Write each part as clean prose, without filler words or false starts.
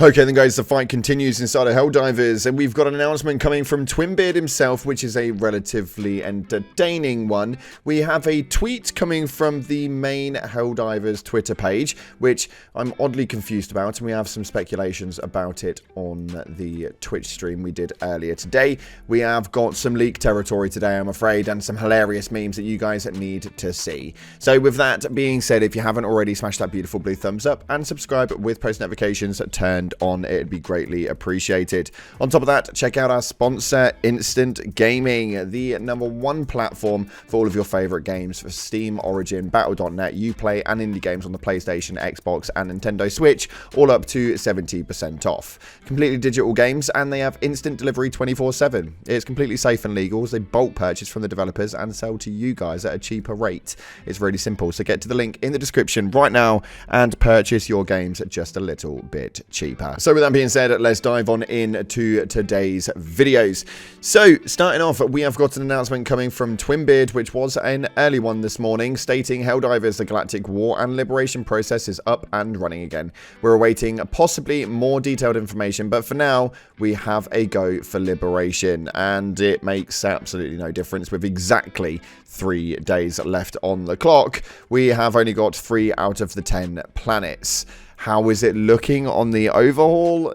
Okay then guys, the fight continues inside of Helldivers, and we've got an announcement coming from Twinbeard himself, which is a relatively entertaining one. We have a tweet coming from the main Helldivers Twitter page, which I'm oddly confused about, and we have some speculations about it on the Twitch stream we did earlier today. We have got some leak territory today, I'm afraid, and some hilarious memes that you guys need to see. So with that being said, if you haven't already, smash that beautiful blue thumbs up and subscribe with post notifications turned on. It'd be greatly appreciated. On top of that, check out our sponsor, Instant Gaming, the #1 platform for all of your favorite games for Steam, Origin, Battle.net, Uplay, and indie games on the PlayStation, Xbox, and Nintendo Switch, all up to 70% off. Completely digital games, and they have instant delivery 24/7. It's completely safe and legal as they bulk purchase from the developers and sell to you guys at a cheaper rate. It's really simple, so get to the link in the description right now and purchase your games just a little bit cheaper. So with that being said, let's dive on into today's videos. So starting off, we have got an announcement coming from Twinbeard, which was an early one this morning, stating Helldivers, the Galactic War and Liberation process is up and running again. We're awaiting possibly more detailed information, but for now, we have a go for Liberation, and it makes absolutely no difference with exactly 3 days left on the clock. We have only got 3 out of the 10 planets. How is it looking on the overhaul?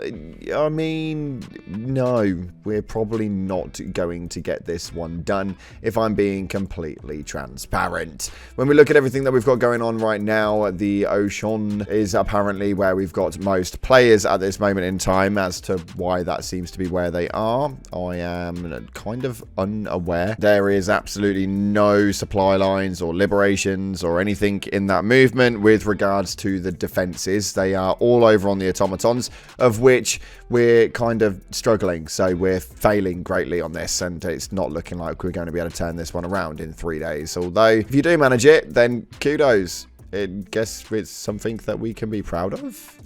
I mean, no, we're probably not going to get this one done, if I'm being completely transparent. When we look at everything that we've got going on right now, the Ocean is apparently where we've got most players at this moment in time. As to why that seems to be where they are, I am kind of unaware. There is absolutely no supply lines or liberations or anything in that movement with regards to the defenses. They are all over on the automatons, of which we're kind of struggling. So we're failing greatly on this, and it's not looking like we're going to be able to turn this one around in 3 days. Although, if you do manage it, then kudos. I guess it's something that we can be proud of,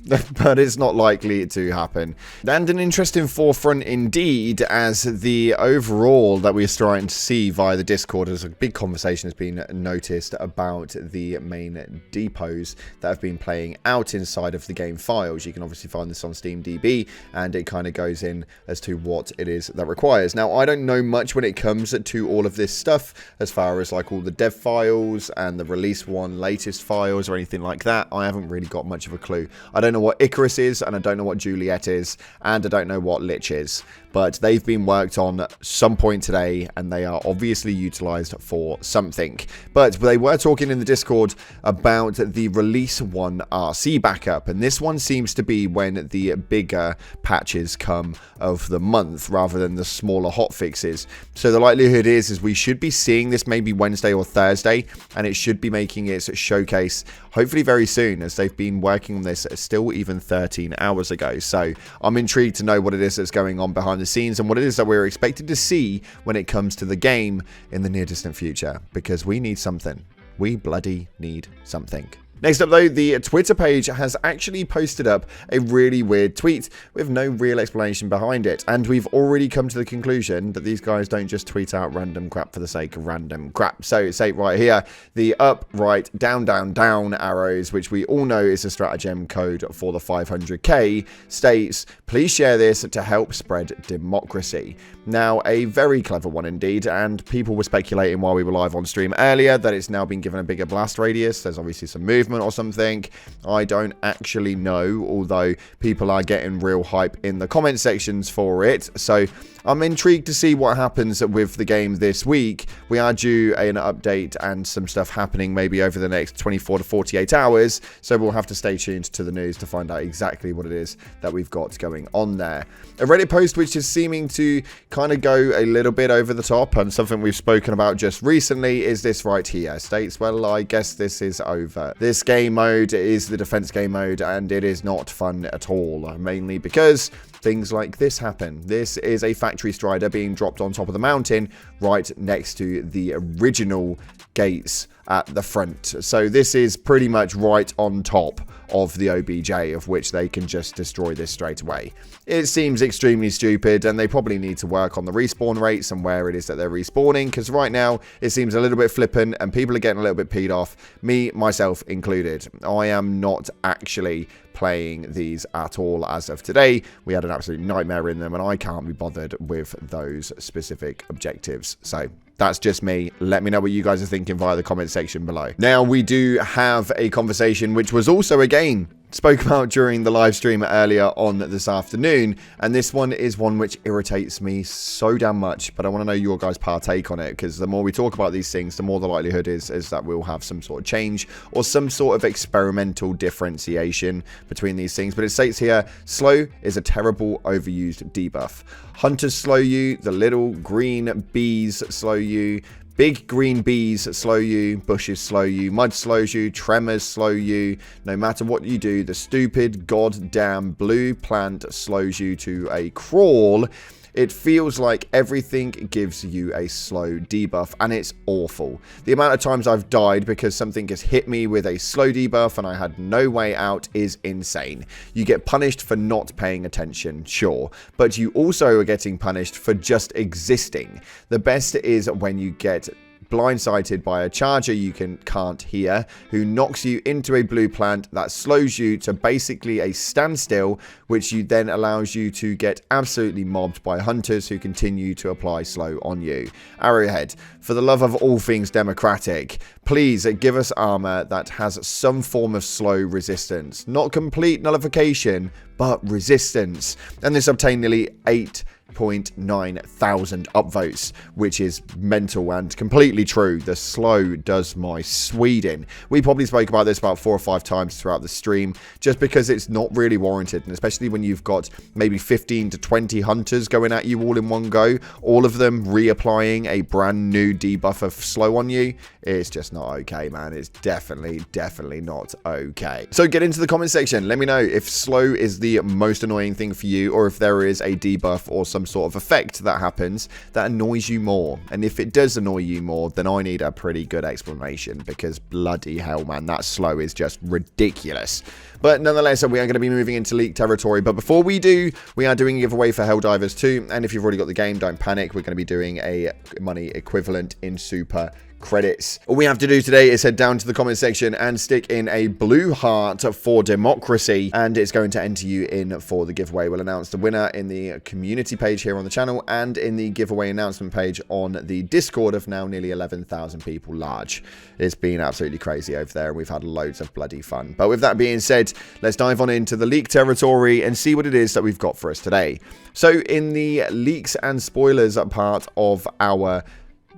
but it's not likely to happen. And an interesting forefront indeed, as the overall that we're starting to see via the Discord, as a big conversation has been noticed about the main depots that have been playing out inside of the game files. You can obviously find this on SteamDB, and it kind of goes in as to what it is that requires. Now, I don't know much when it comes to all of this stuff, as far as like all the dev files and the release one latest files or anything like that. I haven't really got much of a clue. I don't know what Icarus is, and I don't know what Juliet is, and I don't know what Lich is, but they've been worked on at some point today, and they are obviously utilized for something. But they were talking in the Discord about the release 1 RC backup, and this one seems to be when the bigger patches come of the month rather than the smaller hotfixes. So the likelihood is we should be seeing this maybe Wednesday or Thursday, and it should be making its showcase hopefully very soon, as they've been working on this still even 13 hours ago. So I'm intrigued to know what it is that's going on behind the scenes, and what it is that we're expected to see when it comes to the game in the near distant future, because we need something. We bloody need something. Next up though, the Twitter page has actually posted up a really weird tweet with no real explanation behind it, and we've already come to the conclusion that these guys don't just tweet out random crap for the sake of random crap. So it's right here, the up, right, down, down, down arrows, which we all know is a stratagem code for the 500k, states, please share this to help spread democracy. Now, a very clever one indeed, and people were speculating while we were live on stream earlier that it's now been given a bigger blast radius. There's obviously some movement or something. I don't actually know, although people are getting real hype in the comment sections for it. So I'm intrigued to see what happens with the game this week. We are due an update and some stuff happening maybe over the next 24 to 48 hours. So we'll have to stay tuned to the news to find out exactly what it is that we've got going on there. A Reddit post which is seeming to kind of go a little bit over the top, and something we've spoken about just recently, is this right here. States, well, I guess this is over. This game mode is the defense game mode, and it is not fun at all, mainly because things like this happen. This is a factory strider being dropped on top of the mountain right next to the original gates at the front. So this is pretty much right on top of the OBJ, of which they can just destroy this straight away. It seems extremely stupid, and they probably need to work on the respawn rates and where it is that they're respawning, because right now it seems a little bit flippant and people are getting a little bit peed off, me, myself included. I am not actually playing these at all as of today. We had an absolute nightmare in them, and I can't be bothered with those specific objectives. So that's just me. Let me know what you guys are thinking via the comment section below. Now, we do have a conversation which was also, again, spoke about during the live stream earlier on this afternoon, and this one is one which irritates me so damn much, but I want to know your guys' partake on it, because the more we talk about these things, the more the likelihood is that we'll have some sort of change or some sort of experimental differentiation between these things. But it states here, slow is a terrible overused debuff. Hunters slow you, the little green bees slow you, big green bees slow you, bushes slow you, mud slows you, tremors slow you. No matter what you do, the stupid goddamn blue plant slows you to a crawl. It feels like everything gives you a slow debuff, and it's awful. The amount of times I've died because something has hit me with a slow debuff and I had no way out is insane. You get punished for not paying attention, sure, but you also are getting punished for just existing. The best is when you get blindsided by a charger you can't hear, who knocks you into a blue plant that slows you to basically a standstill, which you then allows you to get absolutely mobbed by hunters who continue to apply slow on you. Arrowhead, for the love of all things democratic, please give us armor that has some form of slow resistance. Not complete nullification, but resistance. And this obtained nearly 8.9 thousand upvotes, which is mental and completely true. The slow does my Sweden. We probably spoke about this about 4 or 5 times throughout the stream, just because it's not really warranted, and especially when you've got maybe 15 to 20 hunters going at you all in one go, all of them reapplying a brand new debuff of slow on you. It's just not okay, man. It's definitely not okay. So get into the comment section. Let me know if slow is the most annoying thing for you, or if there is a debuff or some sort of effect that happens that annoys you more. And if it does annoy you more, then I need a pretty good explanation, because bloody hell, man, that slow is just ridiculous. But nonetheless, we are going to be moving into leak territory. But before we do, we are doing a giveaway for Helldivers 2. And if you've already got the game, don't panic. We're going to be doing a money equivalent in super credits. All we have to do today is head down to the comment section and stick in a blue heart for democracy, and it's going to enter you in for the giveaway. We'll announce the winner in the community page here on the channel and in the giveaway announcement page on the Discord of now nearly 11,000 people large. It's been absolutely crazy over there, and we've had loads of bloody fun. But with that being said, let's dive on into the leak territory and see what it is that we've got for us today. So in the leaks and spoilers part of our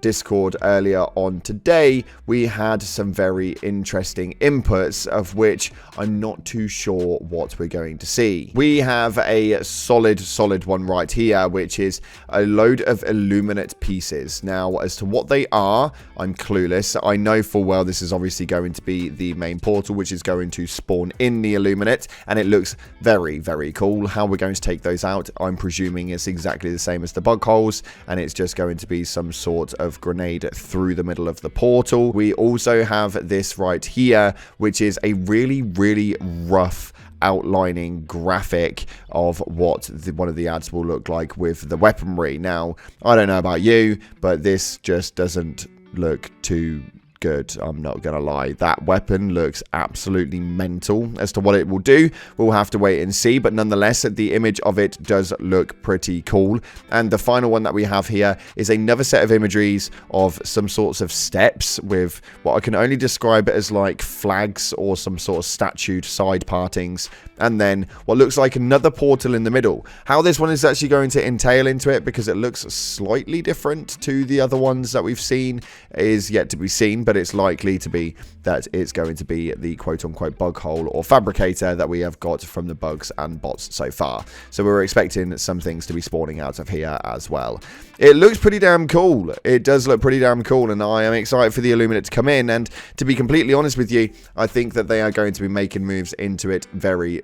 Discord earlier on today, we had some very interesting inputs, of which I'm not too sure what we're going to see. We have a solid one right here, which is a load of Illuminate pieces. Now, as to what they are, I'm clueless. I know full well this is obviously going to be the main portal, which is going to spawn in the Illuminate, and it looks very cool. How we're going to take those out, I'm presuming it's exactly the same as the bug holes, and it's just going to be some sort of grenade through the middle of the portal. We also have this right here, which is a really rough outlining graphic of what one of the ads will look like with the weaponry. Now, I don't know about you, but this just doesn't look too good. I'm not gonna lie, that weapon looks absolutely mental. As to what it will do, we'll have to wait and see, but nonetheless, the image of it does look pretty cool. And the final one that we have here is another set of imageries of some sorts of steps with what I can only describe as like flags or some sort of statued side partings, and then what looks like another portal in the middle. How this one is actually going to entail into it, because it looks slightly different to the other ones that we've seen, is yet to be seen, but it's likely to be that it's going to be the quote-unquote bug hole or fabricator that we have got from the bugs and bots so far. So we're expecting some things to be spawning out of here as well. It looks pretty damn cool. It does look pretty damn cool, and I am excited for the Illuminate to come in, and to be completely honest with you, I think that they are going to be making moves into it very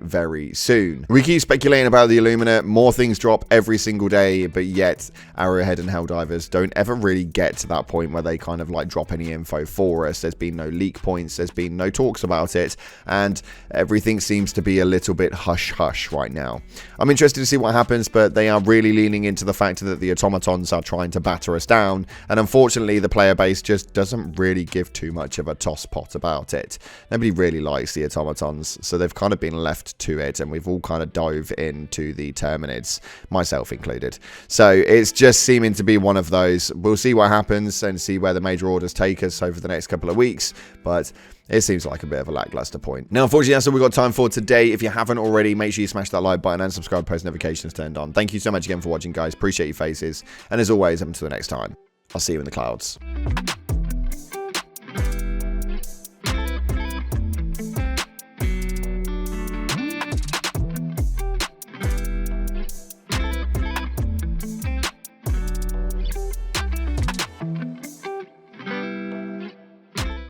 soon. We keep speculating about the Illuminate, more things drop every single day, but yet Arrowhead and Helldivers don't ever really get to that point where they kind of like drop any info for us. There's been no leak points. There's been no talks about it. And everything seems to be a little bit hush-hush right now. I'm interested to see what happens, but they are really leaning into the fact that the automatons are trying to batter us down. And unfortunately, the player base just doesn't really give too much of a tosspot about it. Nobody really likes the automatons, so they've kind of been left to it, and we've all kind of dove into the Terminids, myself included. So it's just seeming to be one of those. We'll see what happens and see where the major orders take us over the next couple of weeks, but it seems like a bit of a lackluster point. Now, unfortunately, that's all we've got time for today. If you haven't already, make sure you smash that like button and subscribe, post notifications turned on. Thank you so much again for watching, guys. Appreciate your faces. And as always, up until the next time, I'll see you in the clouds.